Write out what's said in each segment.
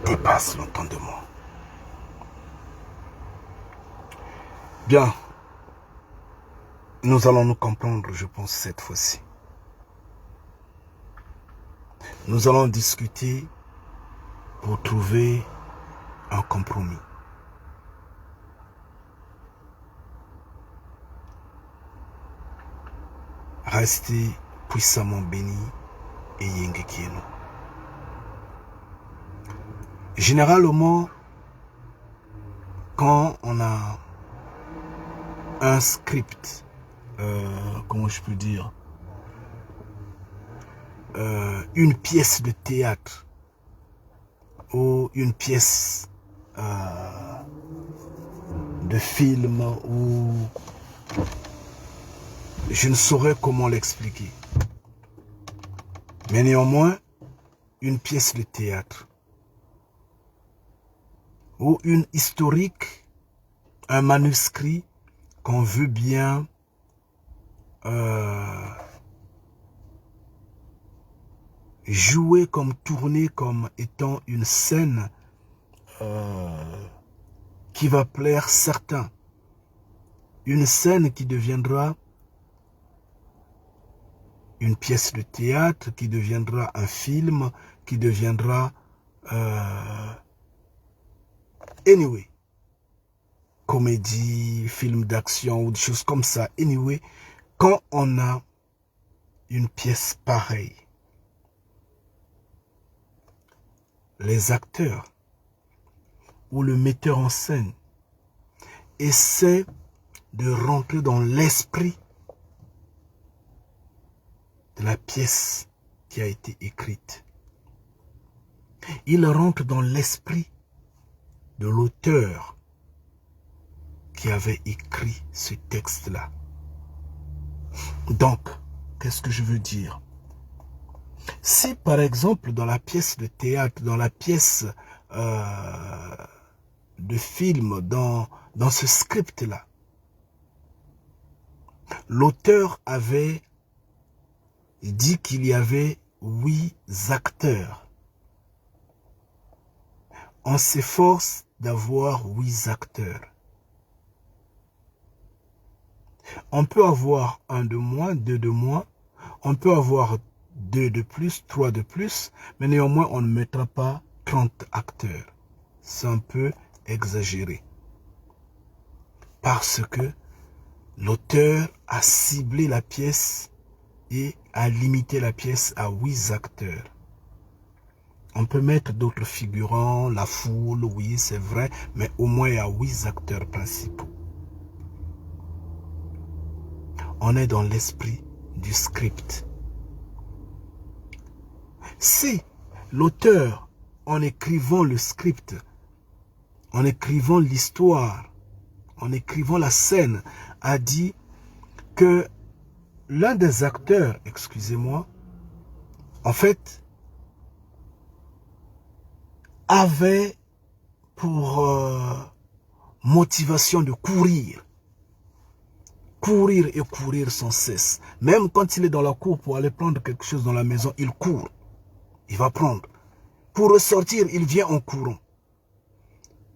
dépasse l'entendement. Bien, nous allons nous comprendre, je pense, cette fois-ci. Nous allons discuter pour trouver un compromis. Restez puissamment bénis et yengekieno. Généralement, quand on a un script, comment je peux dire, une pièce de théâtre ou une pièce de film ou je ne saurais comment l'expliquer. Mais néanmoins, une pièce de théâtre ou une historique, un manuscrit qu'on veut bien jouer comme tourner comme étant une scène qui va plaire certains. Une scène qui deviendra une pièce de théâtre, qui deviendra un film, qui deviendra anyway, comédie, film d'action ou des choses comme ça. Anyway, quand on a une pièce pareille, les acteurs ou le metteur en scène essaie de rentrer dans l'esprit de la pièce qui a été écrite. Il rentre dans l'esprit de l'auteur qui avait écrit ce texte-là. Donc, qu'est-ce que je veux dire? Si par exemple dans la pièce de théâtre, dans la pièce de film, dans ce script-là, l'auteur avait dit qu'il y avait 8 acteurs. On s'efforce d'avoir 8 acteurs. On peut avoir 1 de moins, 2 de moins, on peut avoir 2 de plus, 3 de plus, mais néanmoins on ne mettra pas 30 acteurs. C'est un peu exagéré. Parce que l'auteur a ciblé la pièce et a limité la pièce à 8 acteurs. On peut mettre d'autres figurants, la foule, oui c'est vrai, mais au moins il y a 8 acteurs principaux. On est dans l'esprit du script. Si l'auteur, en écrivant le script, en écrivant l'histoire, en écrivant la scène, a dit que l'un des acteurs, excusez-moi, en fait, avait pour motivation de courir. Courir et courir sans cesse. Même quand il est dans la cour pour aller prendre quelque chose dans la maison, il court. Il va prendre. Pour ressortir, il vient en courant.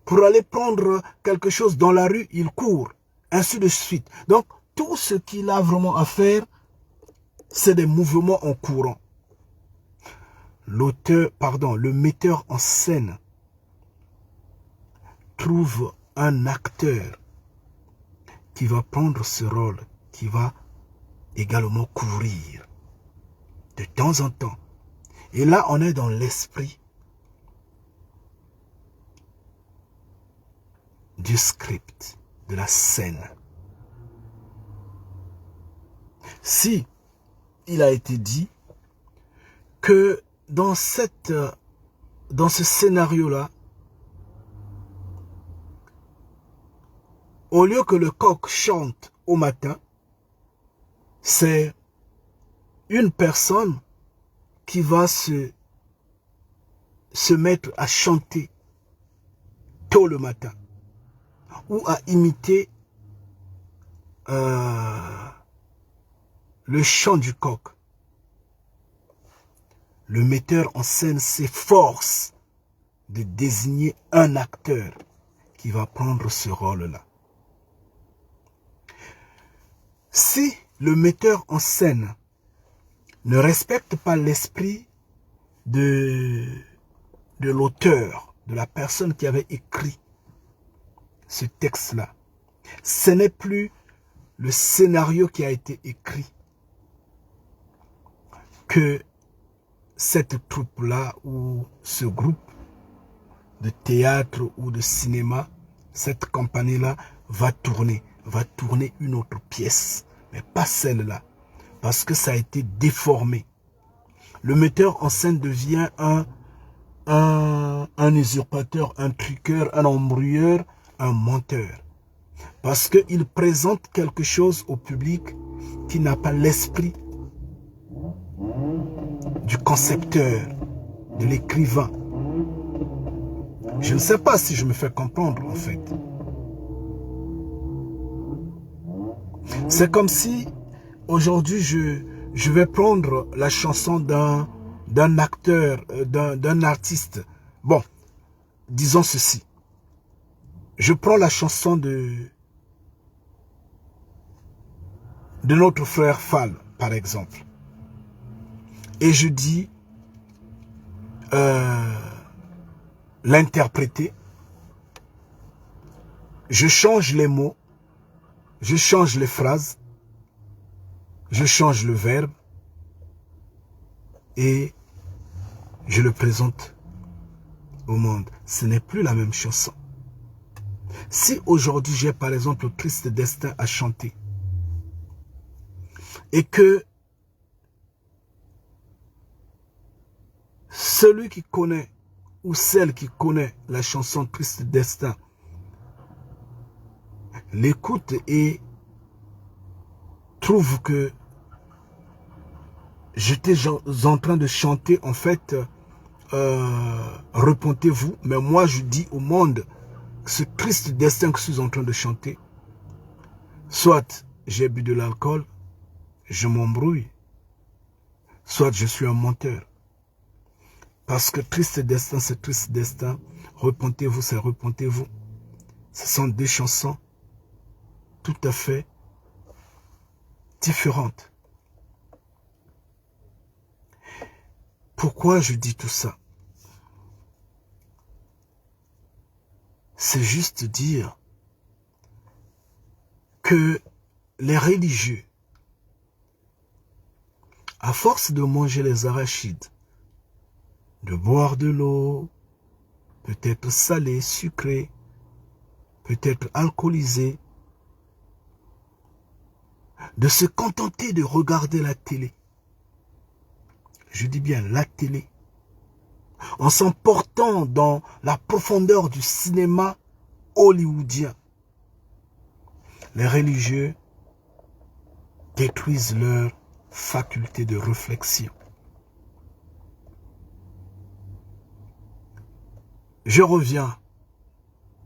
Pour aller prendre quelque chose dans la rue, il court. Ainsi de suite. Donc, tout ce qu'il a vraiment à faire, c'est des mouvements en courant. Le metteur en scène trouve un acteur qui va prendre ce rôle, qui va également courir de temps en temps. Et là, on est dans l'esprit du script, de la scène. Si il a été dit que dans ce scénario-là, au lieu que le coq chante au matin, c'est une personne qui va se mettre à chanter tôt le matin ou à imiter le chant du coq. Le metteur en scène s'efforce de désigner un acteur qui va prendre ce rôle-là. Si le metteur en scène ne respecte pas l'esprit de l'auteur, de la personne qui avait écrit ce texte-là, ce n'est plus le scénario qui a été écrit que cette troupe-là ou ce groupe de théâtre ou de cinéma, cette compagnie-là va tourner une autre pièce, mais pas celle-là, parce que ça a été déformé. Le metteur en scène devient un usurpateur, un truqueur, un embrouilleur, un menteur. Parce qu'il présente quelque chose au public qui n'a pas l'esprit du concepteur, de l'écrivain. Je ne sais pas si je me fais comprendre en fait. C'est comme si aujourd'hui je vais prendre la chanson d'un acteur, d'un artiste. Bon, disons ceci. Je prends la chanson de notre frère Fall, par exemple. Et je dis l'interpréter. Je change les mots, je change les phrases, je change le verbe et je le présente au monde. Ce n'est plus la même chanson. Si aujourd'hui j'ai par exemple le Triste Destin à chanter et que celui qui connaît ou celle qui connaît la chanson Triste Destin l'écoute et trouve que j'étais en train de chanter en fait repentez-vous, mais moi je dis au monde ce triste destin que je suis en train de chanter, soit j'ai bu de l'alcool, je m'embrouille, soit je suis un menteur. Parce que triste destin, c'est triste destin, repentez-vous, c'est repentez-vous. Ce sont deux chansons tout à fait différentes. Pourquoi je dis tout ça? C'est juste dire que les religieux, à force de manger les arachides, de boire de l'eau, peut-être salée, sucrée, peut-être alcoolisée, de se contenter de regarder la télé. Je dis bien la télé. En s'emportant dans la profondeur du cinéma hollywoodien. Les religieux détruisent leur faculté de réflexion. Je reviens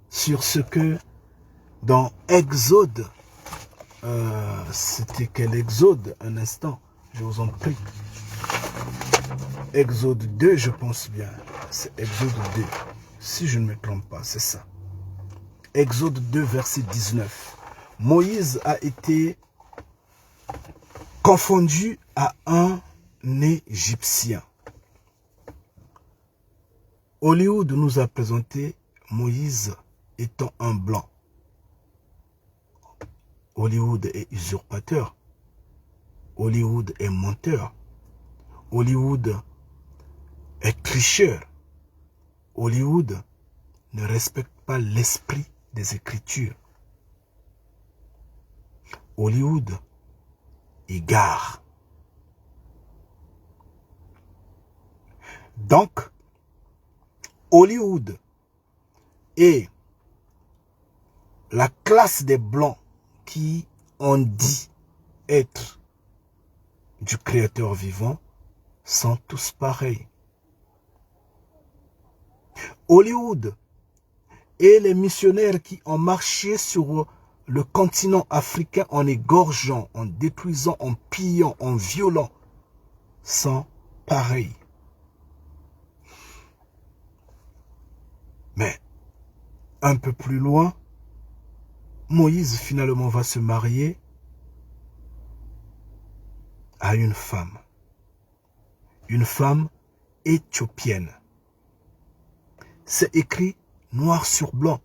sur ce que dans Exode, c'était quel Exode? Un instant, je vous en prie. Exode 2, je pense bien. C'est Exode 2. Si je ne me trompe pas, c'est ça. Exode 2, verset 19. Moïse a été confondu à un Égyptien. Hollywood nous a présenté Moïse étant un blanc. Hollywood est usurpateur. Hollywood est menteur. Hollywood est tricheur. Hollywood ne respecte pas l'esprit des Écritures. Hollywood égare. Donc, Hollywood est la classe des Blancs qui ont dit être du Créateur vivant sont tous pareils. Hollywood et les missionnaires qui ont marché sur le continent africain en égorgeant, en détruisant, en pillant, en violant, sont pareils. un peu plus loin, Moïse finalement va se marier à une femme éthiopienne. C'est écrit noir sur blanc.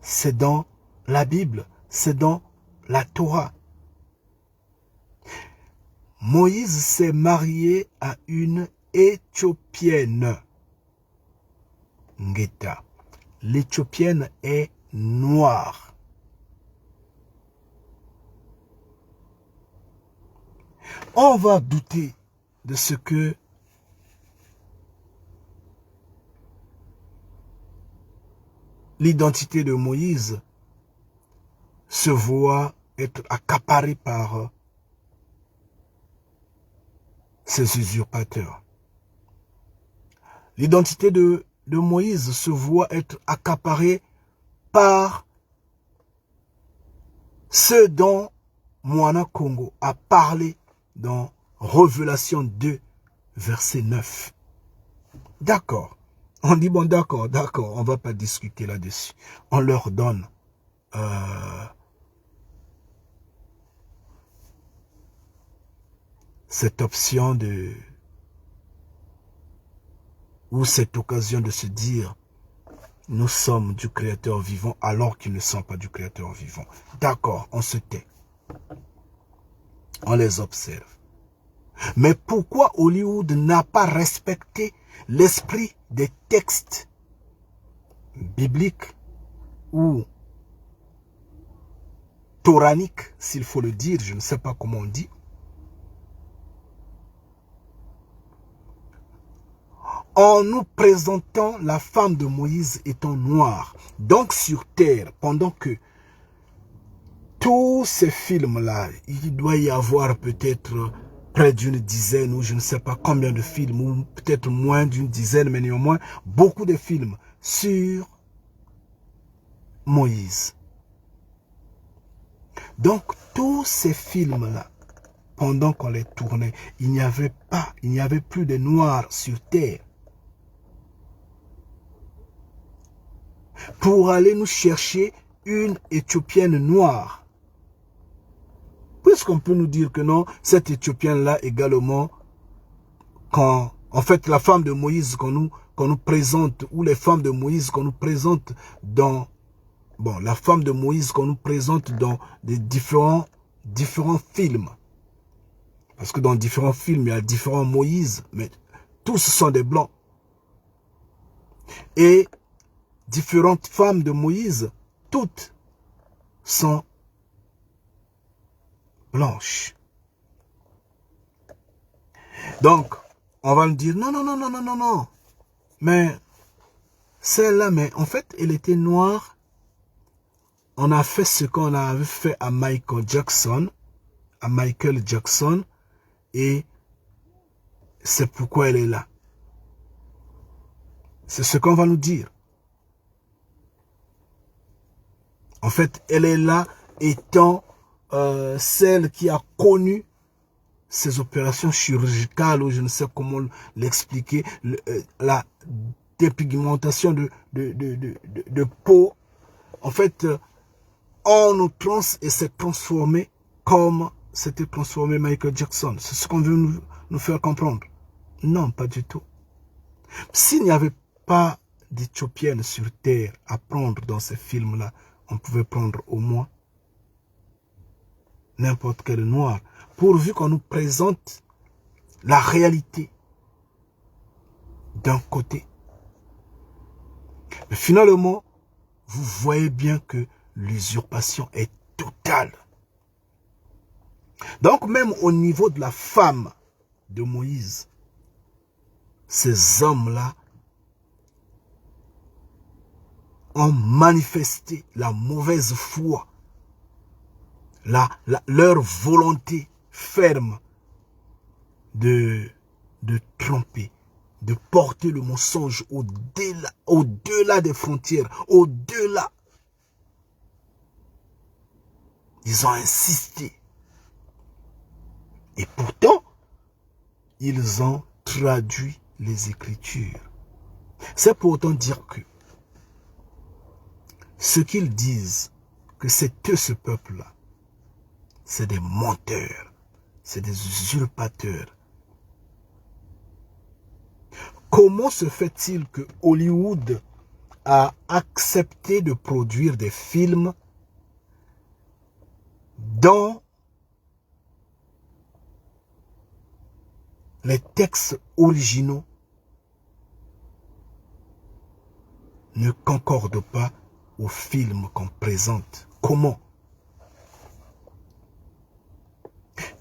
C'est dans la Bible, c'est dans la Torah. Moïse s'est marié à une Éthiopienne. Ngeta. L'Éthiopienne est noire. On va douter de ce que l'identité de Moïse se voit être accaparée par ces usurpateurs. L'identité de Moïse se voit être accaparée par ce dont Moana Congo a parlé dans Révélation 2, verset 9. D'accord. On dit, bon, d'accord, on va pas discuter là-dessus. On leur donne cette option de... ou cette occasion de se dire, nous sommes du Créateur vivant alors qu'ils ne sont pas du Créateur vivant. D'accord, on se tait. On les observe. Mais pourquoi Hollywood n'a pas respecté l'esprit des textes bibliques ou toraniques, s'il faut le dire, je ne sais pas comment on dit, en nous présentant la femme de Moïse étant noire, donc sur terre, pendant que tous ces films-là, il doit y avoir peut-être près d'une dizaine ou je ne sais pas combien de films, ou peut-être moins d'une dizaine, mais néanmoins, beaucoup de films sur Moïse. Donc, tous ces films-là, pendant qu'on les tournait, il n'y avait plus de noirs sur terre. Pour aller nous chercher une Éthiopienne noire. Puisqu'on peut nous dire que non, cette Éthiopienne-là également, quand, en fait, la femme de Moïse qu'on nous présente, ou les femmes de Moïse qu'on nous présente dans, bon, la femme de Moïse qu'on nous présente dans des différents films. Parce que dans différents films, il y a différents Moïse, mais tous sont des blancs. Et différentes femmes de Moïse, toutes sont blanches. Donc, on va nous dire, non. Mais celle-là, mais en fait, elle était noire. On a fait ce qu'on avait fait à Michael Jackson. Et c'est pourquoi elle est là. C'est ce qu'on va nous dire. En fait, elle est là étant celle qui a connu ces opérations chirurgicales, ou je ne sais comment l'expliquer, la dépigmentation de peau. En fait, en outrance, et s'est transformé comme s'était transformé Michael Jackson. C'est ce qu'on veut nous faire comprendre. Non, pas du tout. S'il n'y avait pas d'Éthiopienne sur terre à prendre dans ces films-là, on pouvait prendre au moins n'importe quel noir, pourvu qu'on nous présente la réalité d'un côté. Mais finalement, vous voyez bien que l'usurpation est totale. Donc même au niveau de la femme de Moïse, ces hommes-là ont manifesté la mauvaise foi, leur volonté ferme de tromper, de porter le mensonge au-delà des frontières, au-delà. Ils ont insisté. Et pourtant, ils ont traduit les Écritures. C'est pour autant dire que ce qu'ils disent, que c'est eux ce peuple-là, c'est des menteurs, c'est des usurpateurs. Comment se fait-il que Hollywood a accepté de produire des films dont les textes originaux ne concordent pas aux films qu'on présente? Comment?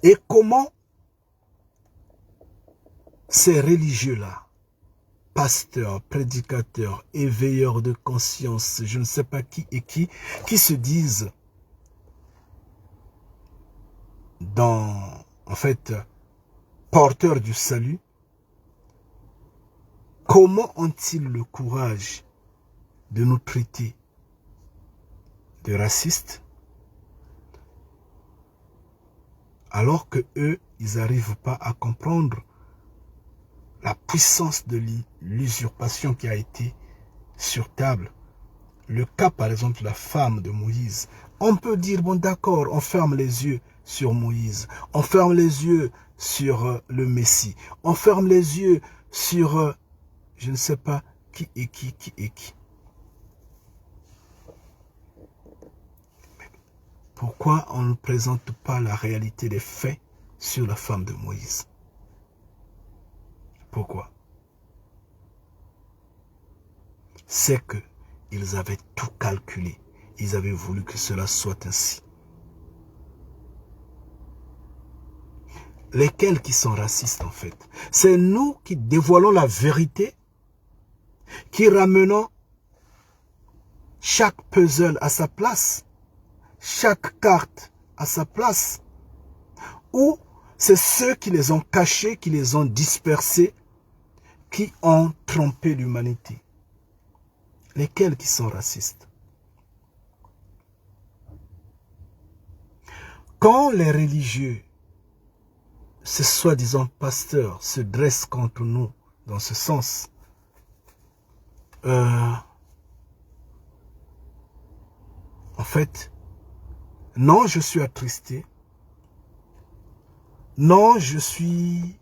Et comment ces religieux-là, pasteurs, prédicateurs, éveilleurs de conscience, je ne sais pas qui et qui se disent en fait, porteurs du salut, comment ont-ils le courage de nous traiter de racistes, alors que eux, ils n'arrivent pas à comprendre la puissance de l'usurpation qui a été sur table. Le cas, par exemple, de la femme de Moïse. On peut dire, bon d'accord, on ferme les yeux sur Moïse. On ferme les yeux sur le Messie. On ferme les yeux sur, je ne sais pas, qui et qui et qui. Pourquoi on ne présente pas la réalité des faits sur la femme de Moïse? Pourquoi? C'est que ils avaient tout calculé. Ils avaient voulu que cela soit ainsi. Lesquels qui sont racistes en fait? C'est nous qui dévoilons la vérité, qui ramenons chaque puzzle à sa place, chaque carte à sa place, ou c'est ceux qui les ont cachés, qui les ont dispersés, qui ont trompé l'humanité? Lesquels qui sont racistes? Quand les religieux, ces soi-disant pasteurs, se dressent contre nous dans ce sens, en fait, non, je suis attristé, non, je suis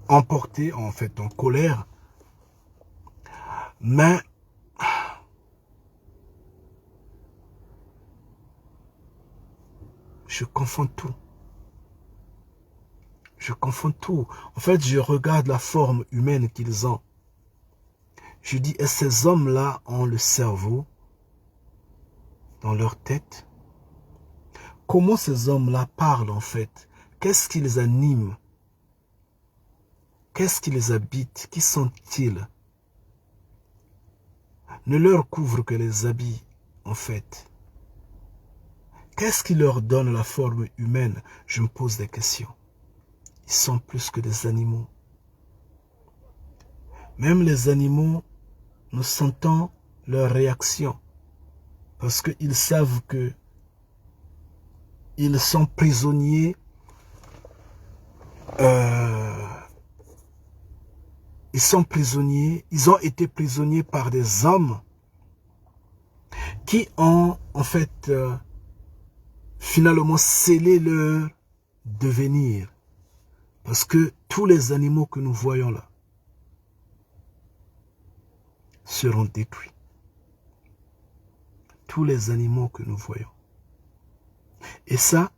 emporté, en fait, en colère, mais je confonds tout. Je confonds tout. En fait, je regarde la forme humaine qu'ils ont. Je dis, est-ce que ces hommes-là ont le cerveau dans leur tête? Comment ces hommes-là parlent en fait? Qu'est-ce qui les anime? Qu'est-ce qui les habite? Qui sont-ils? Ne leur couvre que les habits en fait. Qu'est-ce qui leur donne la forme humaine? Je me pose des questions. Ils sont plus que des animaux. Même les animaux, nous sentons leur réaction. Parce qu'ils savent que ils sont prisonniers. Ils sont prisonniers. Ils ont été prisonniers par des hommes qui ont en fait finalement scellé leur devenir. Parce que tous les animaux que nous voyons là seront détruits. Tous les animaux que nous voyons. Et ça,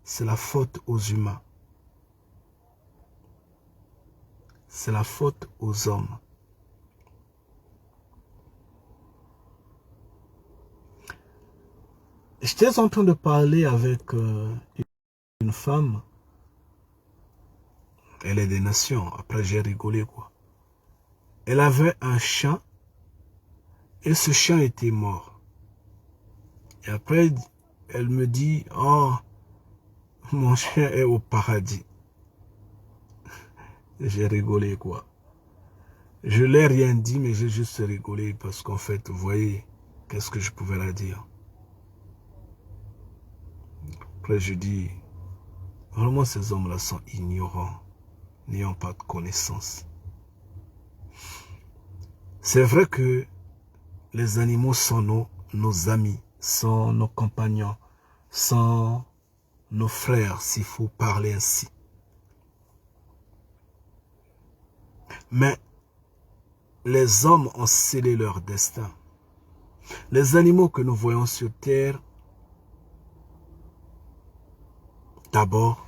c'est la faute aux humains. C'est la faute aux hommes. J'étais en train de parler avec une femme. Elle est des nations. Après, j'ai rigolé, quoi. Elle avait un chien. Et ce chien était mort. Et après, elle me dit, oh, mon chien est au paradis. J'ai rigolé, quoi. Je l'ai rien dit, mais j'ai juste rigolé parce qu'en fait, vous voyez, qu'est-ce que je pouvais la dire? Après, je dis, vraiment, ces hommes-là sont ignorants, n'ayant pas de connaissances. C'est vrai que les animaux sont nos amis, sont nos compagnons, sont nos frères, s'il faut parler ainsi. Mais les hommes ont scellé leur destin. Les animaux que nous voyons sur terre, d'abord,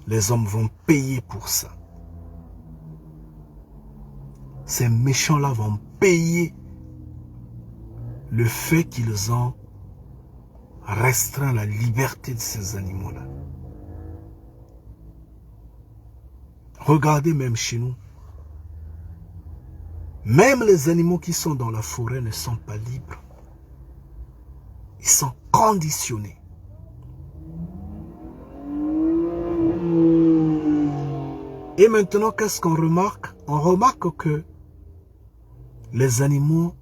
les hommes vont payer pour ça. Ces méchants-là vont payer le fait qu'ils ont restreint la liberté de ces animaux-là. Regardez même chez nous. Même les animaux qui sont dans la forêt ne sont pas libres. Ils sont conditionnés. Et maintenant, qu'est-ce qu'on remarque? On remarque que les animaux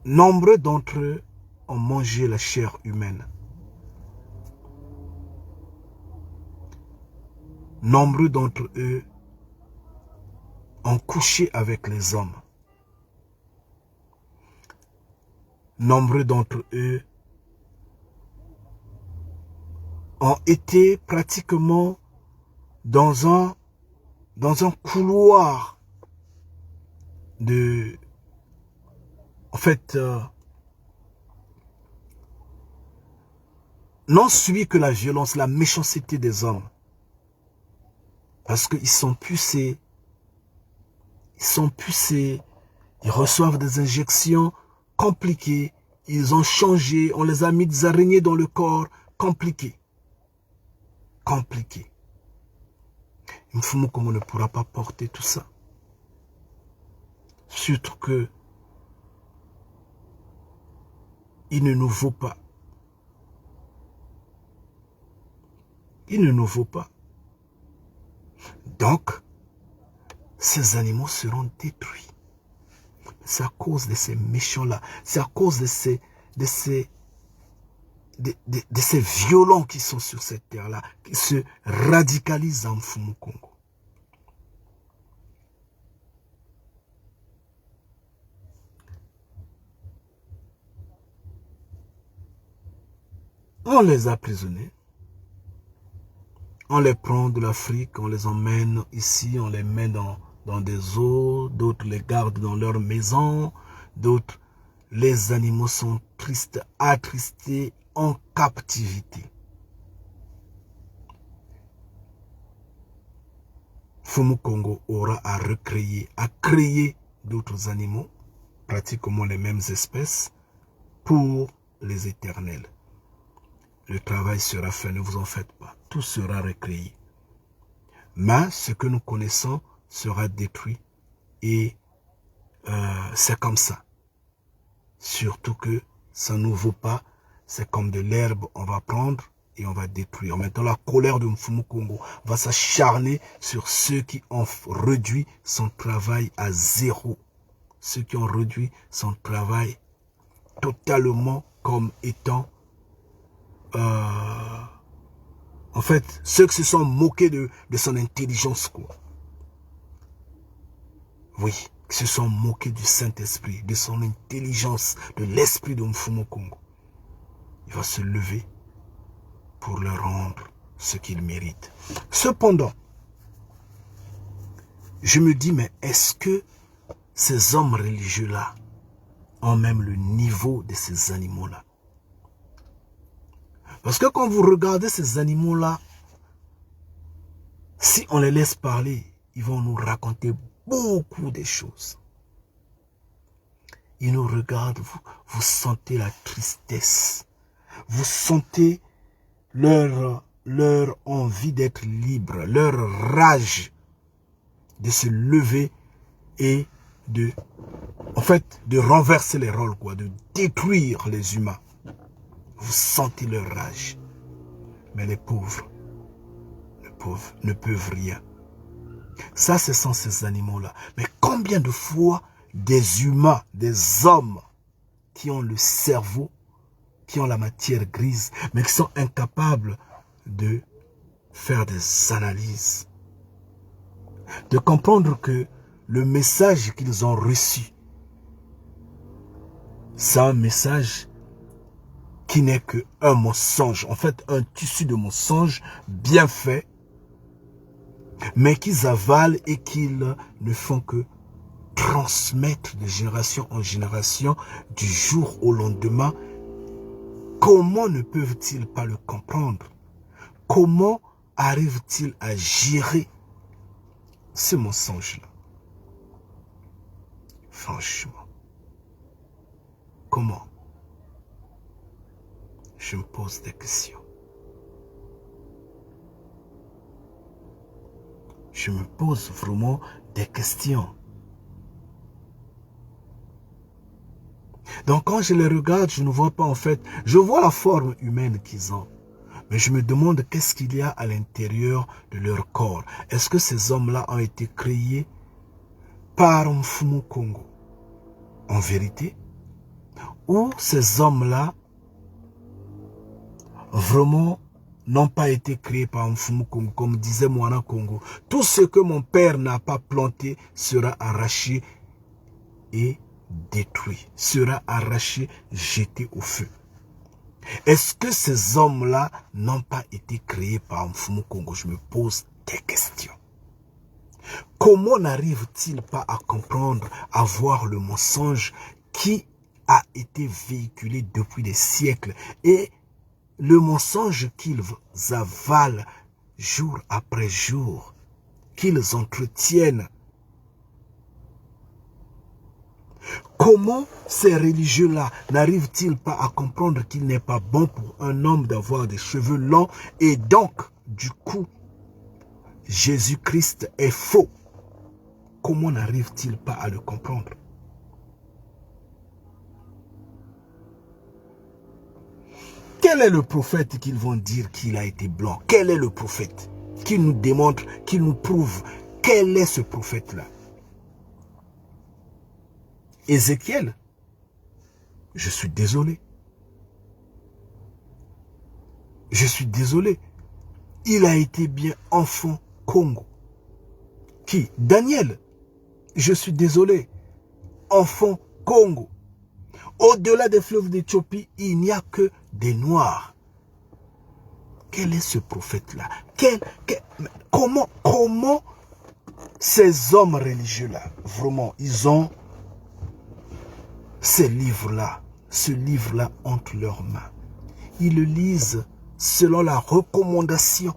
nombreux d'entre eux ont mangé la chair humaine. Nombreux d'entre eux ont couché avec les hommes. Nombreux d'entre eux ont été pratiquement dans un couloir de... En fait, n'ont subi que la violence, la méchanceté des hommes. Parce qu'ils sont pucés. Ils reçoivent des injections compliquées. Ils ont changé, on les a mis des araignées dans le corps. Compliqué. Compliqué. Mfumu Kongo ne pourra pas porter tout ça. Surtout que il ne nous vaut pas. Il ne nous vaut pas. Donc, ces animaux seront détruits. C'est à cause de ces méchants-là. C'est à cause de ces violents qui sont sur cette terre-là, qui se radicalisent en Mfumu Kongo. On les a prisonniers. On les prend de l'Afrique, on les emmène ici, on les met dans des eaux, d'autres les gardent dans leur maison, d'autres, les animaux sont tristes, attristés, en captivité. Mfumu Kongo aura à recréer, à créer d'autres animaux, pratiquement les mêmes espèces, pour les éternels. Le travail sera fait, ne vous en faites pas. Tout sera recréé. Mais ce que nous connaissons sera détruit. Et c'est comme ça. Surtout que ça ne nous vaut pas. C'est comme de l'herbe, on va prendre et on va détruire. Maintenant, la colère de Mfumu Kongo va s'acharner sur ceux qui ont réduit son travail à zéro. Ceux qui ont réduit son travail totalement comme étant... en fait, ceux qui se sont moqués de son intelligence, quoi. Oui, qui se sont moqués du Saint-Esprit, de son intelligence, de l'esprit de Mfumu Kongo. Il va se lever pour leur rendre ce qu'ils méritent. Cependant, je me dis, mais est-ce que ces hommes religieux-là ont même le niveau de ces animaux-là? Parce que quand vous regardez ces animaux-là, si on les laisse parler, ils vont nous raconter beaucoup de choses. Ils nous regardent, vous sentez la tristesse. Vous sentez leur envie d'être libre, leur rage de se lever et de renverser les rôles, quoi, de détruire les humains. Vous sentez leur rage. Mais les pauvres ne peuvent rien. Ça, ce sont ces animaux-là. Mais combien de fois des humains, des hommes, qui ont le cerveau, qui ont la matière grise, mais qui sont incapables de faire des analyses, de comprendre que le message qu'ils ont reçu, c'est un message qui n'est qu'un mensonge, en fait un tissu de mensonges bien fait, mais qu'ils avalent et qu'ils ne font que transmettre de génération en génération, du jour au lendemain. Comment ne peuvent-ils pas le comprendre? Comment arrivent-ils à gérer ce mensonge-là? Franchement, comment? Je me pose des questions. Je me pose vraiment des questions. Donc quand je les regarde, je ne vois pas en fait, je vois la forme humaine qu'ils ont. Mais je me demande qu'est-ce qu'il y a à l'intérieur de leur corps. Est-ce que ces hommes-là ont été créés par Mfumu Kongo en vérité? Ou ces hommes-là vraiment n'ont pas été créés par Mfumu Kongo, comme disait Moana Kongo. Tout ce que mon père n'a pas planté sera arraché et détruit, sera arraché, jeté au feu. Est-ce que ces hommes-là n'ont pas été créés par Mfumu Kongo? Je me pose des questions. Comment n'arrive-t-il pas à comprendre, à voir le mensonge qui a été véhiculé depuis des siècles et le mensonge qu'ils avalent jour après jour, qu'ils entretiennent? Comment ces religieux-là n'arrivent-ils pas à comprendre qu'il n'est pas bon pour un homme d'avoir des cheveux longs et donc, du coup, Jésus-Christ est faux? Comment n'arrivent-ils pas à le comprendre? Quel est le prophète qu'ils vont dire qu'il a été blanc? Quel est le prophète qui nous démontre, qui nous prouve? Quel est ce prophète-là? Ézéchiel, je suis désolé. Je suis désolé. Il a été bien enfant Congo. Qui? Daniel, je suis désolé. Enfant Congo. Au-delà des fleuves d'Éthiopie, il n'y a que des Noirs. Quel est ce prophète-là? Comment ces hommes religieux-là, vraiment, ils ont ces livres-là, ce livre-là entre leurs mains. Ils le lisent selon la recommandation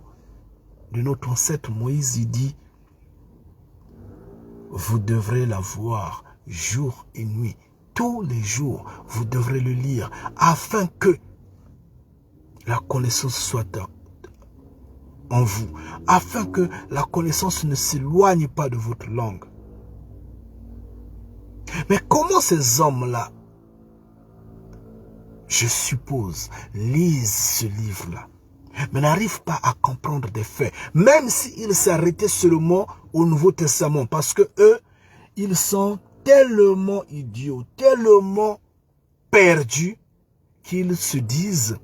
de notre ancêtre Moïse. Il dit, vous devrez la voir jour et nuit. Tous les jours, vous devrez le lire afin que la connaissance soit en vous, afin que la connaissance ne s'éloigne pas de votre langue. Mais comment ces hommes-là, je suppose, lisent ce livre-là, mais n'arrivent pas à comprendre des faits, même s'ils s'arrêtaient seulement au Nouveau Testament, parce que eux, ils sont tellement idiots, tellement perdus, qu'ils se disent,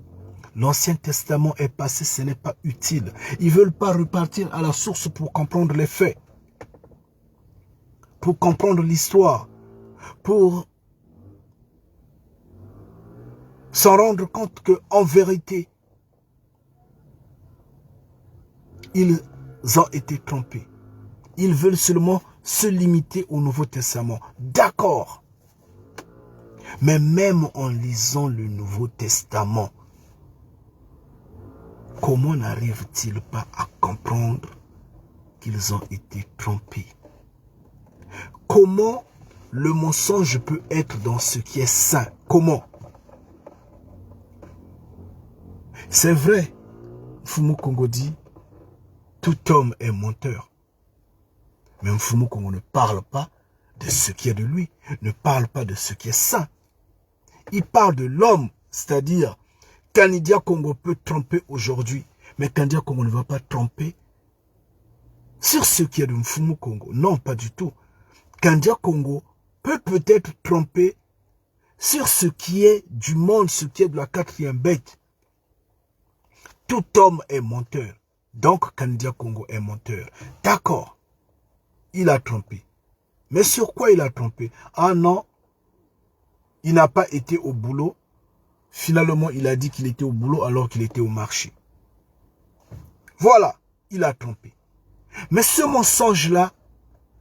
l'Ancien Testament est passé, ce n'est pas utile. Ils ne veulent pas repartir à la source pour comprendre les faits, pour comprendre l'histoire, pour s'en rendre compte qu'en vérité, ils ont été trompés. Ils veulent seulement se limiter au Nouveau Testament. D'accord. Mais même en lisant le Nouveau Testament, comment n'arrivent-ils pas à comprendre qu'ils ont été trompés? Comment le mensonge peut être dans ce qui est saint? Comment? C'est vrai, Mfumu Kongo dit, tout homme est menteur. Mais Mfumu Kongo ne parle pas de ce qui est de lui, ne parle pas de ce qui est saint. Il parle de l'homme, c'est-à-dire Kanidia Kongo peut tromper aujourd'hui, mais Kanidia Kongo ne va pas tromper sur ce qui est de Mfumu Kongo. Non, pas du tout. Kanidia Kongo peut peut-être tromper sur ce qui est du monde, ce qui est de la quatrième bête. Tout homme est menteur. Donc, Kandia Congo est menteur. D'accord. Il a trompé. Mais sur quoi il a trompé? Ah non, il n'a pas été au boulot. Finalement, il a dit qu'il était au boulot alors qu'il était au marché. Voilà, il a trompé. Mais ce mensonge-là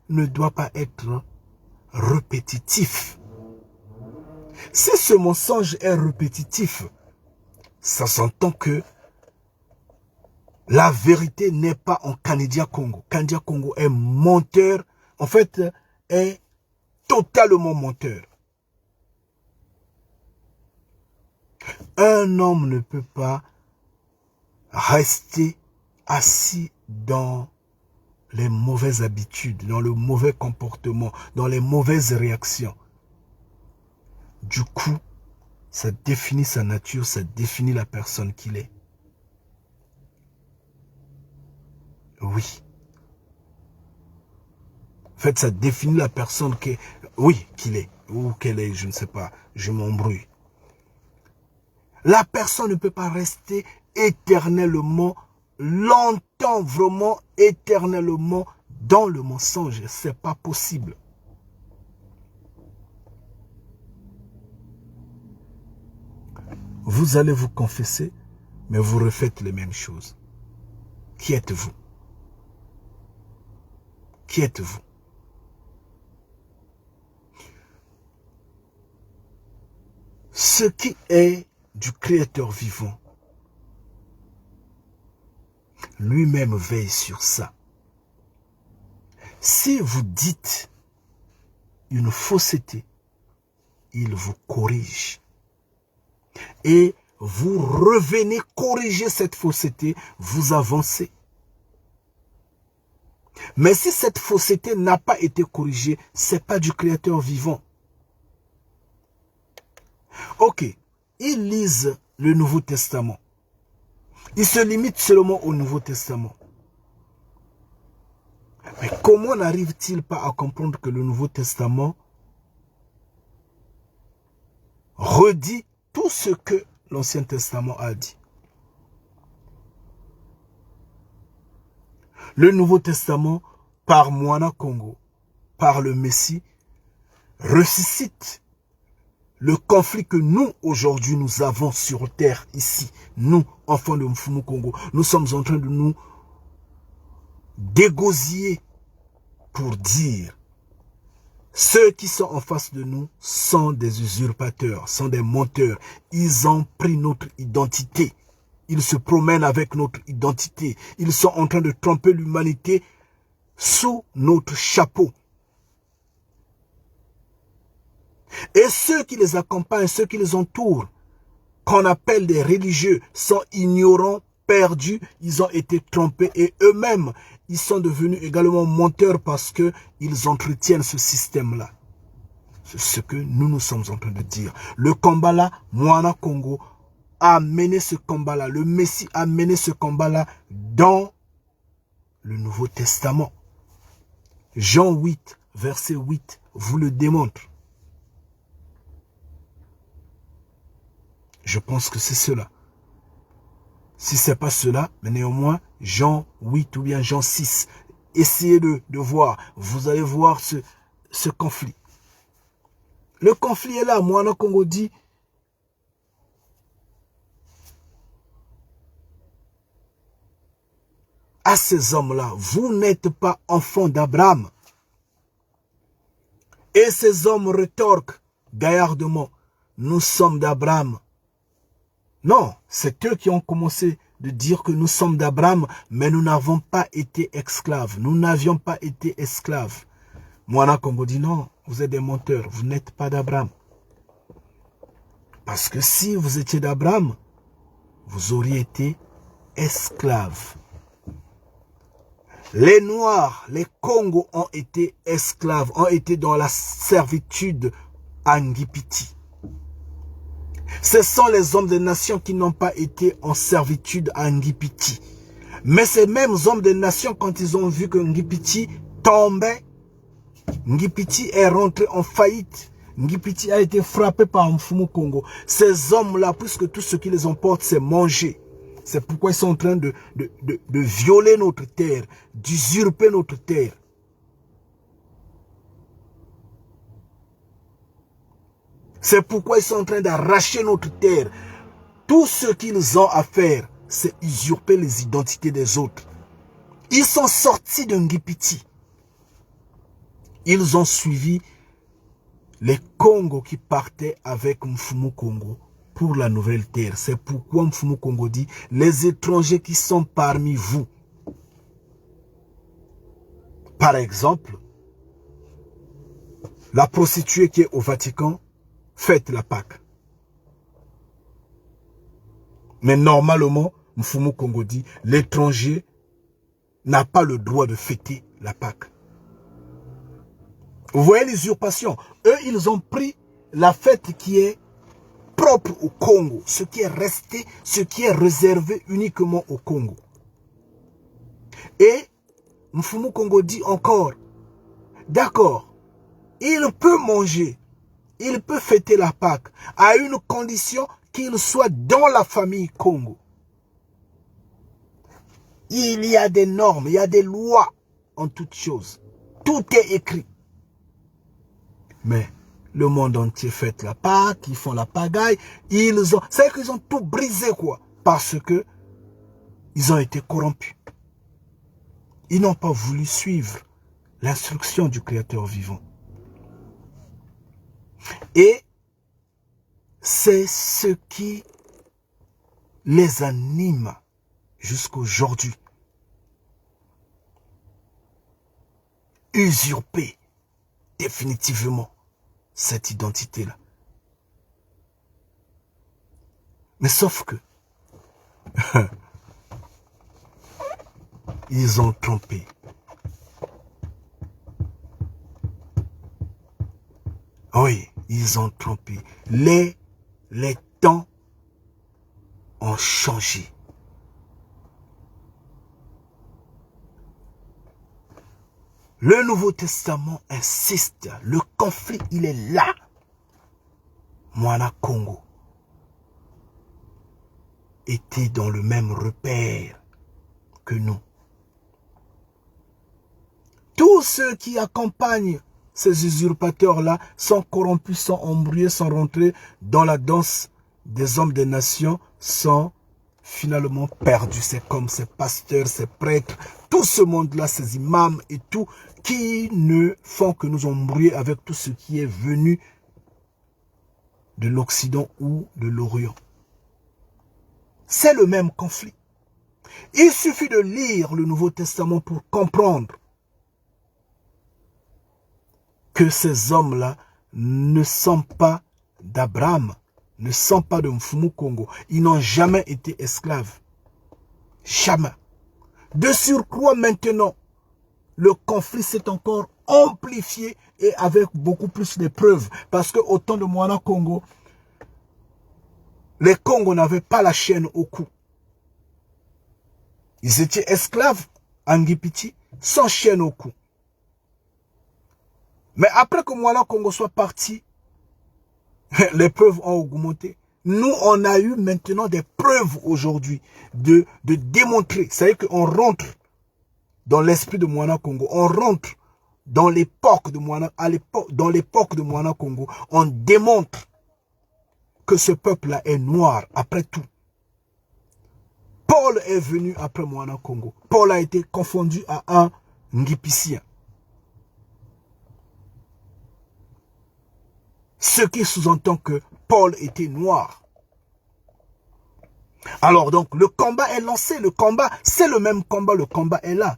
ne doit pas être répétitif. Si ce mensonge est répétitif, ça s'entend que la vérité n'est pas en Kandia Congo. Kandia Congo est menteur, en fait, est totalement menteur. Un homme ne peut pas rester assis dans les mauvaises habitudes, dans le mauvais comportement, dans les mauvaises réactions. Du coup, ça définit sa nature, ça définit la personne qu'il est. Oui. En fait, ça définit la personne qu'il est, ou qu'elle est, je ne sais pas, je m'embrouille. La personne ne peut pas rester éternellement, longtemps, vraiment éternellement dans le mensonge. C'est pas possible. Vous allez vous confesser, mais vous refaites les mêmes choses. Qui êtes-vous? Qui êtes-vous? Ce qui est du Créateur vivant, lui-même veille sur ça. Si vous dites une fausseté, il vous corrige. Et vous revenez corriger cette fausseté, vous avancez. Mais si cette fausseté n'a pas été corrigée, ce n'est pas du Créateur vivant. Ok, ils lisent le Nouveau Testament. Ils se limitent seulement au Nouveau Testament. Mais comment n'arrive-t-il pas à comprendre que le Nouveau Testament redit tout ce que l'Ancien Testament a dit? Le Nouveau Testament, par Moana Congo, par le Messie, ressuscite le conflit que nous, aujourd'hui, nous avons sur terre, ici. Nous, enfants de Mfumu Congo, nous sommes en train de nous dégosiller pour dire ceux qui sont en face de nous sont des usurpateurs, sont des menteurs. Ils ont pris notre identité. Ils se promènent avec notre identité. Ils sont en train de tromper l'humanité sous notre chapeau. Et ceux qui les accompagnent, ceux qui les entourent, qu'on appelle des religieux, sont ignorants, perdus, ils ont été trompés et eux-mêmes, ils sont devenus également menteurs parce qu'ils entretiennent ce système-là. C'est ce que nous sommes en train de dire. Le combat-là, Moana Congo a mené ce combat-là. Le Messie a mené ce combat-là dans le Nouveau Testament. Jean 8, verset 8, vous le démontre. Je pense que c'est cela. Si ce n'est pas cela, mais néanmoins, Jean 8 ou bien Jean 6, essayez de voir. Vous allez voir ce conflit. Le conflit est là. Moana Congo dit, à ces hommes-là, vous n'êtes pas enfants d'Abraham. Et ces hommes rétorquent gaillardement, nous sommes d'Abraham. Non, c'est eux qui ont commencé de dire que nous sommes d'Abraham, mais nous n'avons pas été esclaves. Nous n'avions pas été esclaves. Moana Congo dit non, vous êtes des menteurs, vous n'êtes pas d'Abraham. Parce que si vous étiez d'Abraham, vous auriez été esclaves. Les Noirs, les Congos ont été esclaves, ont été dans la servitude à Ngipiti. Ce sont les hommes des nations qui n'ont pas été en servitude à Ngipiti. Mais ces mêmes hommes des nations, quand ils ont vu que Ngipiti tombait, Ngipiti est rentré en faillite. Ngipiti a été frappé par Mfumu Kongo. Ces hommes-là, puisque tout ce qui les emporte, c'est manger. C'est pourquoi ils sont en train de violer notre terre, d'usurper notre terre. C'est pourquoi ils sont en train d'arracher notre terre. Tout ce qu'ils ont à faire, c'est usurper les identités des autres. Ils sont sortis de Ngipiti. Ils ont suivi les Congos qui partaient avec Mfumu Kongo pour la nouvelle terre. C'est pourquoi Mfumu Kongo dit, les étrangers qui sont parmi vous. Par exemple, la prostituée qui est au Vatican, fête la Pâque. Mais normalement, Mfumu Kongo dit, l'étranger n'a pas le droit de fêter la Pâque. Vous voyez l'usurpation. Eux, ils ont pris la fête qui est propre au Congo, ce qui est resté, ce qui est réservé uniquement au Congo. Et Mfumu Kongo dit encore, d'accord, il peut manger, il peut fêter la Pâque, à une condition qu'il soit dans la famille Congo. Il y a des normes, il y a des lois en toutes choses. Tout est écrit. Mais le monde entier fête la Pâque, ils font la pagaille. C'est qu'ils ont tout brisé, quoi. Parce que ils ont été corrompus. Ils n'ont pas voulu suivre l'instruction du Créateur vivant. Et c'est ce qui les anime jusqu'à aujourd'hui. Usurper définitivement cette identité-là. Mais sauf que ils ont trompé. Oui, ils ont trompé. Les temps ont changé. Le Nouveau Testament insiste. Le conflit, il est là. Moana Congo était dans le même repère que nous. Tous ceux qui accompagnent ces usurpateurs-là sont corrompus, sont embrouillés, sont rentrés dans la danse des hommes des nations, sont finalement perdus. C'est comme ces pasteurs, ces prêtres, tout ce monde-là, ces imams et tout, qui ne font que nous embrouiller avec tout ce qui est venu de l'Occident ou de l'Orient. C'est le même conflit. Il suffit de lire le Nouveau Testament pour comprendre que ces hommes-là ne sont pas d'Abraham, ne sont pas de Mfumu Kongo. Ils n'ont jamais été esclaves. Jamais. De surcroît maintenant, le conflit s'est encore amplifié et avec beaucoup plus de preuves. Parce qu'au temps de Moana Congo, les Congos n'avaient pas la chaîne au cou. Ils étaient esclaves en Ngipiti sans chaîne au cou. Mais après que Moana Congo soit parti, les preuves ont augmenté. Nous, on a eu maintenant des preuves aujourd'hui de démontrer. C'est-à-dire qu'on rentre dans l'esprit de Moana Congo. On rentre dans l'époque de Moana, dans l'époque de Moana Congo. On démontre que ce peuple-là est noir après tout. Paul est venu après Moana Congo. Paul a été confondu à un Ngipissien. Ce qui sous-entend que Paul était noir. Alors donc, le combat est lancé, le combat, c'est le même combat, le combat est là.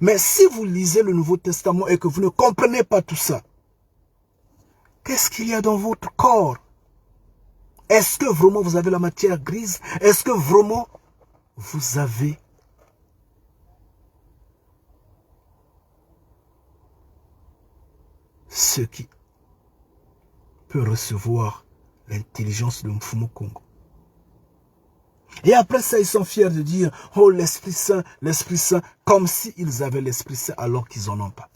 Mais si vous lisez le Nouveau Testament et que vous ne comprenez pas tout ça, qu'est-ce qu'il y a dans votre corps? Est-ce que vraiment vous avez la matière grise? Est-ce que vraiment vous avez ce qui peut recevoir l'intelligence de Mfumu Kongo? Et après ça, ils sont fiers de dire, oh l'Esprit Saint, comme s'ils avaient l'Esprit Saint alors qu'ils n'en ont pas.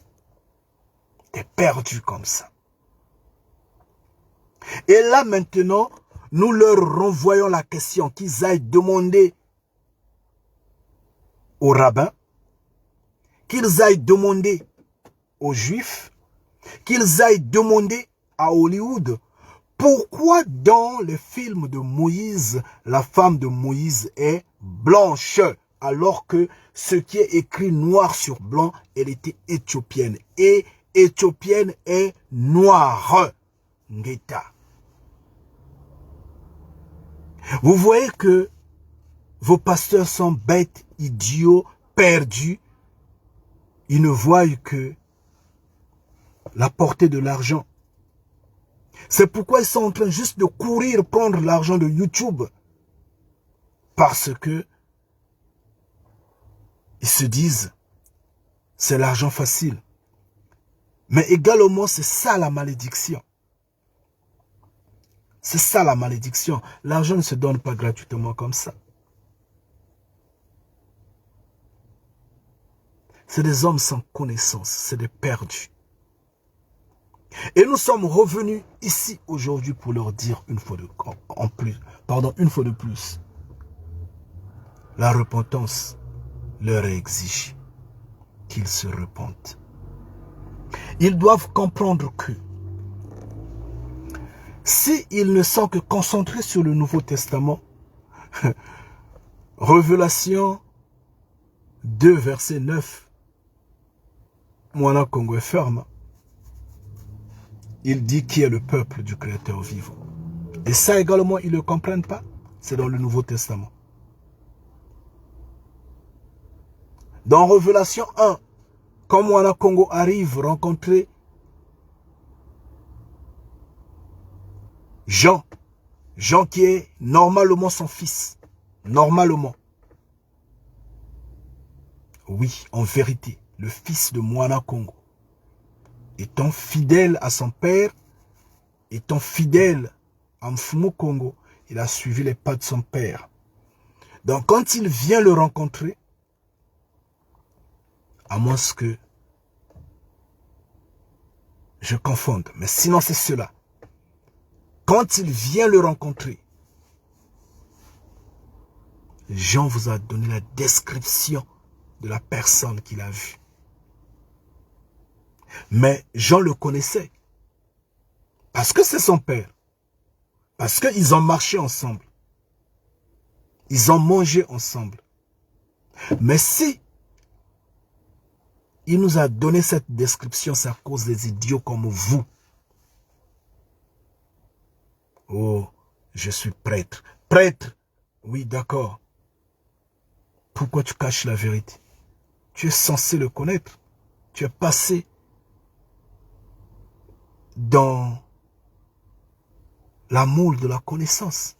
T'es perdu comme ça. Et là maintenant, nous leur renvoyons la question qu'ils aillent demander aux rabbins, qu'ils aillent demander aux juifs, qu'ils aillent demander à Hollywood pourquoi dans les films de Moïse, la femme de Moïse est blanche, alors que ce qui est écrit noir sur blanc, elle était éthiopienne. Et éthiopienne est noire. Ngeta. Vous voyez que vos pasteurs sont bêtes, idiots, perdus. Ils ne voient que la portée de l'argent. C'est pourquoi ils sont en train juste de courir prendre l'argent de YouTube. Parce que ils se disent, c'est l'argent facile. Mais également, c'est ça la malédiction. C'est ça la malédiction. L'argent ne se donne pas gratuitement comme ça. C'est des hommes sans connaissance, c'est des perdus. Et nous sommes revenus ici aujourd'hui pour leur dire une fois de plus. La repentance leur est exigée, qu'ils se repentent. Ils doivent comprendre que s'ils ne sont que concentrés sur le Nouveau Testament, Révélation 2, verset 9, Moana Congo est ferme. Il dit qui est le peuple du Créateur vivant. Et ça également, ils ne le comprennent pas. C'est dans le Nouveau Testament. Dans Révélation 1, quand Moana Congo arrive rencontrer Jean qui est normalement son fils. Normalement. Oui, en vérité, le fils de Moana Congo. Étant fidèle à son père, étant fidèle à Mfumu Congo, il a suivi les pas de son père. Donc quand il vient le rencontrer, à moins que je confonde, mais sinon c'est cela. Quand il vient le rencontrer, Jean vous a donné la description de la personne qu'il a vue. Mais Jean le connaissait. Parce que c'est son père. Parce qu'ils ont marché ensemble. Ils ont mangé ensemble. Mais si il nous a donné cette description, c'est à cause des idiots comme vous. Oh, je suis prêtre. Prêtre, oui, d'accord. Pourquoi tu caches la vérité? Tu es censé le connaître. Tu es passé dans la moule de la connaissance.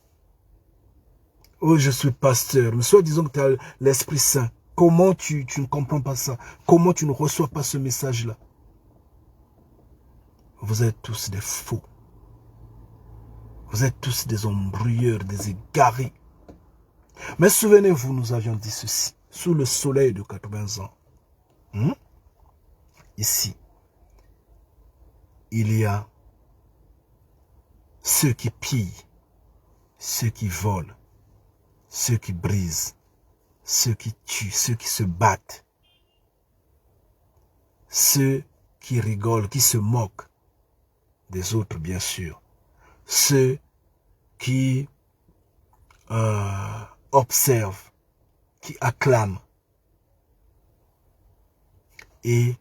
Oh, je suis pasteur. Mais soit disons que tu as l'Esprit Saint. Comment tu ne comprends pas ça? Comment tu ne reçois pas ce message-là? Vous êtes tous des faux. Vous êtes tous des embrouilleurs, des égarés. Mais souvenez-vous, nous avions dit ceci. Sous le soleil de 80 ans. Ici, il y a ceux qui pillent, ceux qui volent, ceux qui brisent, ceux qui tuent, ceux qui se battent, ceux qui rigolent, qui se moquent des autres, bien sûr, ceux qui observent, qui acclament. Et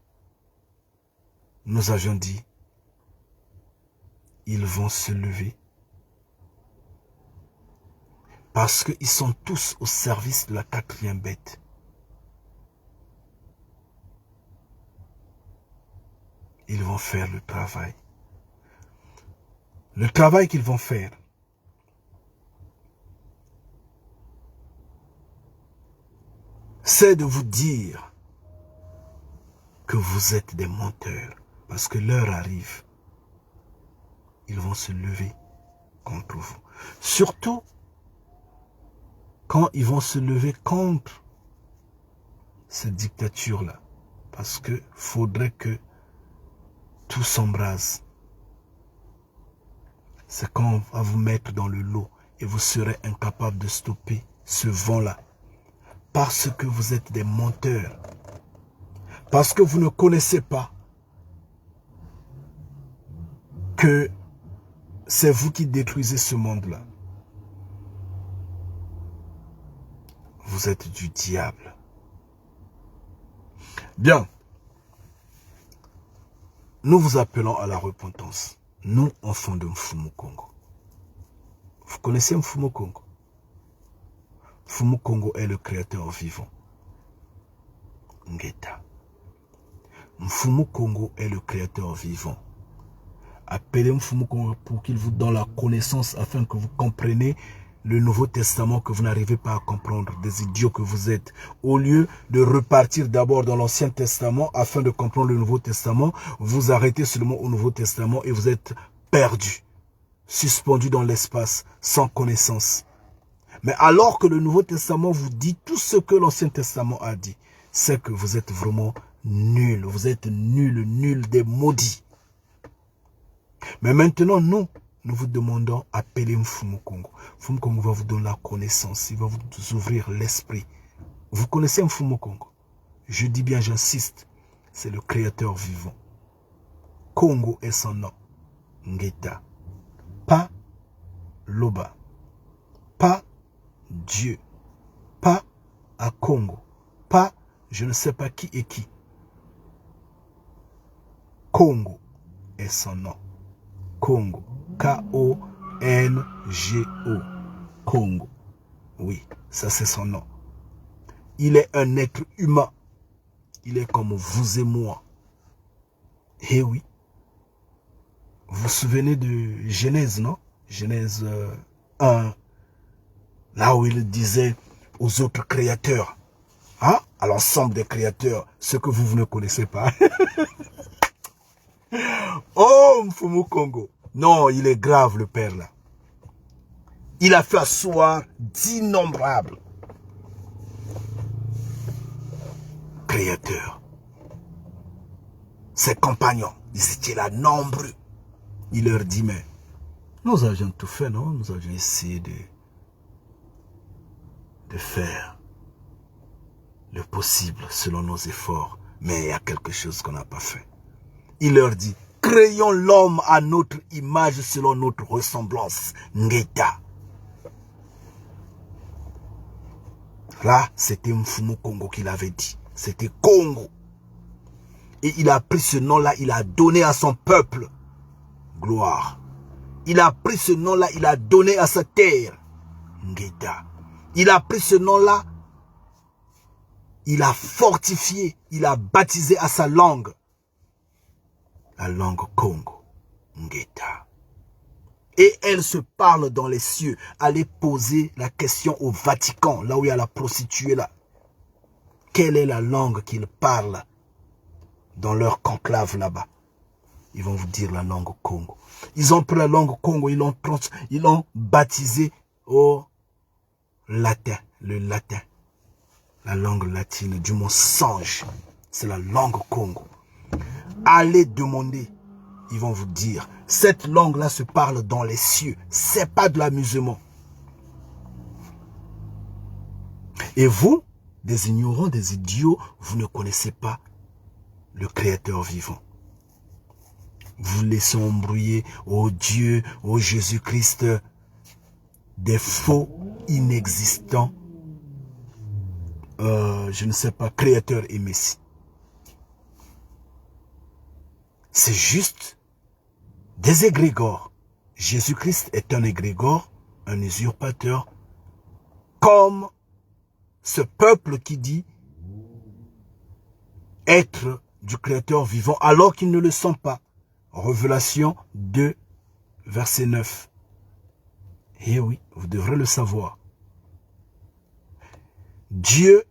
nous avions dit, ils vont se lever parce qu'ils sont tous au service de la quatrième bête. Ils vont faire le travail. Le travail qu'ils vont faire, c'est de vous dire que vous êtes des menteurs. Parce que l'heure arrive. Ils vont se lever contre vous. Surtout quand ils vont se lever contre cette dictature-là. Parce que faudrait que tout s'embrase. c'est quand on va vous mettre dans le lot et vous serez incapable de stopper ce vent-là. Parce que vous êtes des menteurs. Parce que vous ne connaissez pas que c'est vous qui détruisez ce monde-là. Vous êtes du diable. Bien. Nous vous appelons à la repentance. Nous, enfants de Mfumu Kongo. Vous connaissez Mfumu Kongo? Mfumu Kongo est le créateur vivant. Ngeta. Mfumu Kongo est le créateur vivant. Appelez Mfumu Kongo pour qu'il vous donne la connaissance afin que vous compreniez le Nouveau Testament que vous n'arrivez pas à comprendre, des idiots que vous êtes. Au lieu de repartir d'abord dans l'Ancien Testament afin de comprendre le Nouveau Testament, vous arrêtez seulement au Nouveau Testament et vous êtes perdu, suspendu dans l'espace, sans connaissance. Mais alors que le Nouveau Testament vous dit tout ce que l'Ancien Testament a dit, c'est que vous êtes vraiment nuls. Vous êtes nuls, nuls des maudits. Mais maintenant, nous vous demandons, appelez Mfumu Kongo. Mfumu Kongo va vous donner la connaissance. Il va vous ouvrir l'esprit. Vous connaissez Mfumu Kongo? Je dis bien, j'insiste. C'est le créateur vivant. Kongo est son nom. Ngeta. Pas Loba. Pas Dieu. Pas à Congo. Pas je ne sais pas qui est qui. Kongo est son nom. Kongo. K-O-N-G-O. Kongo. Oui, ça c'est son nom. Il est un être humain. Il est comme vous et moi. Eh oui. Vous vous souvenez de Genèse, non? Genèse 1. Là où il disait aux autres créateurs, hein, à l'ensemble des créateurs, ce que vous ne connaissez pas. Oh, Mfumu Kongo. Non, il est grave le père là. Il a fait asseoir d'innombrables créateurs. Ses compagnons, ils étaient là nombreux. Il leur dit, mais nous avions tout fait, non? Nous avions essayé de faire le possible selon nos efforts. Mais il y a quelque chose qu'on n'a pas fait. Il leur dit, créons l'homme à notre image selon notre ressemblance. Ngeta. Là, c'était Mfumu Kongo qui l'avait dit. C'était Kongo. Et il a pris ce nom-là, il a donné à son peuple. Gloire. Il a pris ce nom-là, il a donné à sa terre. Ngeta. Il a pris ce nom-là, il a fortifié, il a baptisé à sa langue. La langue Congo. Ngeta. Et elle se parle dans les cieux. Allez poser la question au Vatican, là où il y a la prostituée là. Quelle est la langue qu'ils parlent dans leur conclave là-bas? Ils vont vous dire la langue Congo. Ils ont pris la langue Congo, ils l'ont baptisé au latin, le latin. La langue latine du mot singe. C'est la langue Congo. Allez demander. Ils vont vous dire, cette langue-là se parle dans les cieux. C'est pas de l'amusement. Et vous, des ignorants, des idiots, vous ne connaissez pas le Créateur vivant. Vous laissez embrouiller, oh Dieu, oh Jésus-Christ, des faux, inexistants, je ne sais pas, Créateur et Messie. C'est juste des égrégores. Jésus-Christ est un égrégore, un usurpateur, comme ce peuple qui dit être du Créateur vivant alors qu'ils ne le sont pas. Révélation 2, verset 9. Eh oui, vous devrez le savoir. Dieu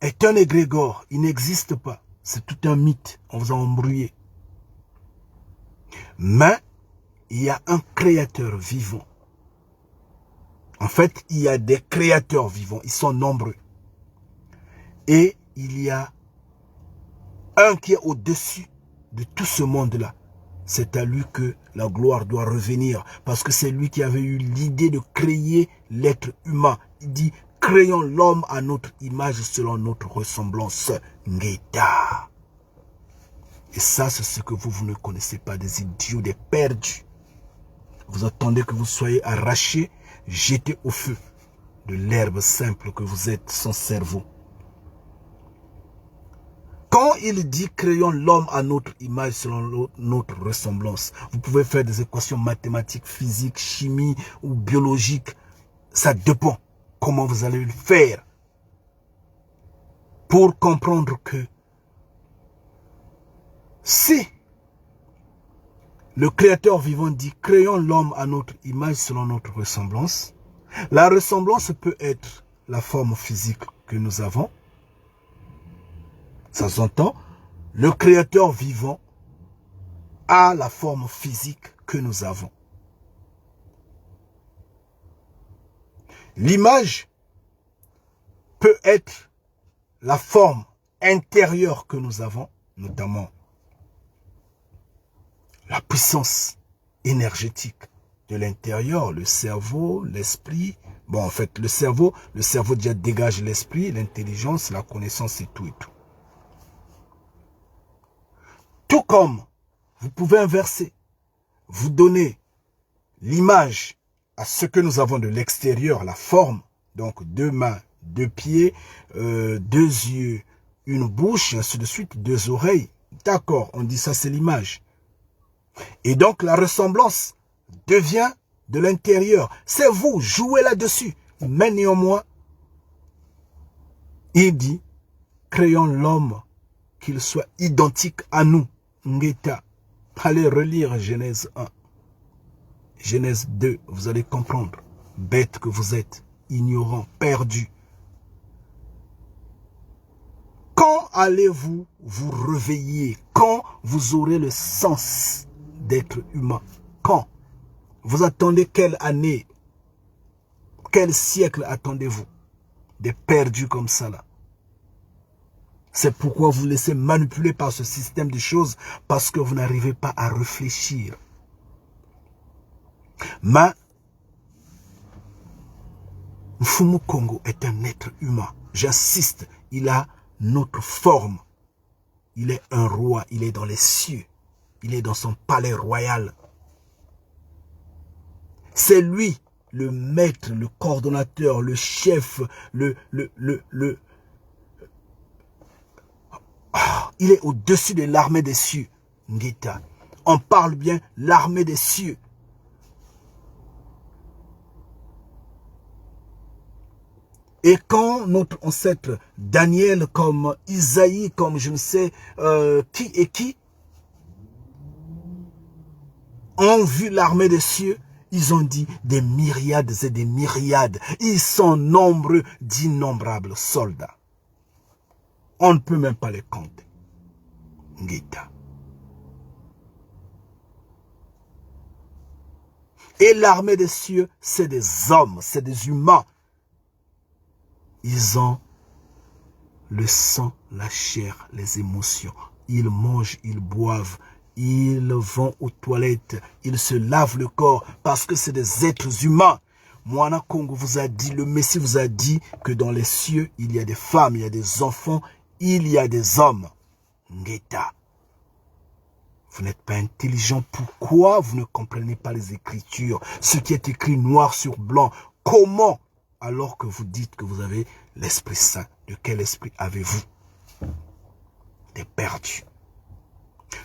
est un égrégore, il n'existe pas. C'est tout un mythe, on vous a embrouillé. Mais il y a un créateur vivant. En fait, il y a des créateurs vivants, ils sont nombreux. Et il y a un qui est au-dessus de tout ce monde-là. c'est à lui que la gloire doit revenir. Parce que c'est lui qui avait eu l'idée de créer l'être humain. Il dit, créons l'homme à notre image selon notre ressemblance. Ngeta. Et ça, c'est ce que vous ne connaissez pas, des idiots, des perdus. Vous attendez que vous soyez arrachés, jetés au feu de l'herbe simple que vous êtes, sans cerveau. Quand il dit créons l'homme à notre image selon notre ressemblance, vous pouvez faire des équations mathématiques, physiques, chimie ou biologiques. Ça dépend comment vous allez le faire pour comprendre que si le Créateur vivant dit créons l'homme à notre image selon notre ressemblance, la ressemblance peut être la forme physique que nous avons. Ça s'entend. Le Créateur vivant a la forme physique que nous avons. L'image peut être la forme intérieure que nous avons, notamment la puissance énergétique de l'intérieur, le cerveau, l'esprit. Bon, en fait, le cerveau déjà dégage l'esprit, l'intelligence, la connaissance et tout et tout. Tout comme vous pouvez inverser, vous donner l'image à ce que nous avons de l'extérieur, la forme, donc 2 mains, 2 pieds, 2 yeux, une bouche, ainsi de suite, 2 oreilles. D'accord, on dit ça c'est l'image. Et donc la ressemblance devient de l'intérieur. C'est vous, jouez là-dessus. Mais néanmoins, il dit, créons l'homme qu'il soit identique à nous. Ngeta. Allez relire Genèse 1. Genèse 2, vous allez comprendre. Bête que vous êtes, ignorant, perdu. Quand allez-vous vous réveiller? Quand vous aurez le sens d'être humain? Quand? Vous attendez quelle année? Quel siècle attendez-vous? Des perdus comme ça là. C'est pourquoi vous laissez manipuler par ce système de choses, parce que vous n'arrivez pas à réfléchir. Mais Mfumu Kongo est un être humain. J'insiste, il a notre forme. Il est un roi, il est dans les cieux. Il est dans son palais royal. C'est lui, le maître, le coordonnateur, le chef, il est au-dessus de l'armée des cieux. Ngeta. On parle bien l'armée des cieux. Et quand notre ancêtre Daniel, comme Isaïe, comme je ne sais qui et qui, ont vu l'armée des cieux, ils ont dit des myriades et des myriades. Ils sont nombreux d'innombrables soldats. On ne peut même pas les compter. Ngeta. Et l'armée des cieux, c'est des hommes, c'est des humains. Ils ont le sang, la chair, les émotions. Ils mangent, ils boivent, ils vont aux toilettes, ils se lavent le corps parce que c'est des êtres humains. Moana Kongo vous a dit, le Messie vous a dit que dans les cieux, il y a des femmes, il y a des enfants, il y a des hommes. Ngeta. Vous n'êtes pas intelligent. Pourquoi vous ne comprenez pas les Écritures? Ce qui est écrit noir sur blanc. Comment? Alors que vous dites que vous avez l'Esprit Saint. De quel esprit avez-vous? Des perdus.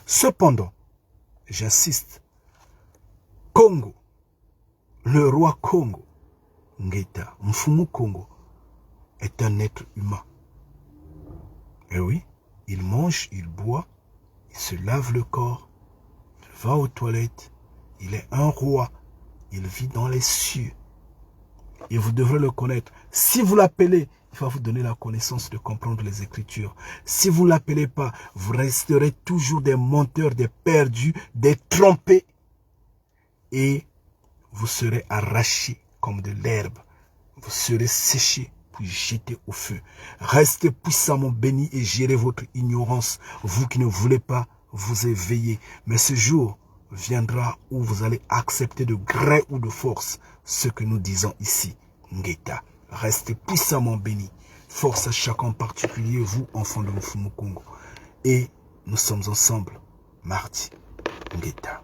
Cependant, j'insiste, Congo, le roi Congo, Ngeta, Mfumu Kongo, est un être humain. Et oui, il mange, il boit, il se lave le corps, il va aux toilettes, il est un roi, il vit dans les cieux. Et vous devrez le connaître. Si vous l'appelez, il va vous donner la connaissance de comprendre les Écritures. Si vous ne l'appelez pas, vous resterez toujours des menteurs, des perdus, des trompés. Et vous serez arrachés comme de l'herbe. Vous serez séchés, puis jetés au feu. Restez puissamment bénis et gérez votre ignorance. Vous qui ne voulez pas vous éveiller. Mais ce jour viendra où vous allez accepter de gré ou de force ce que nous disons ici. Ngeta, restez puissamment bénis. Force à chacun en particulier, vous, enfants de Mfumu Congo. Et nous sommes ensemble mardi. Ngeta.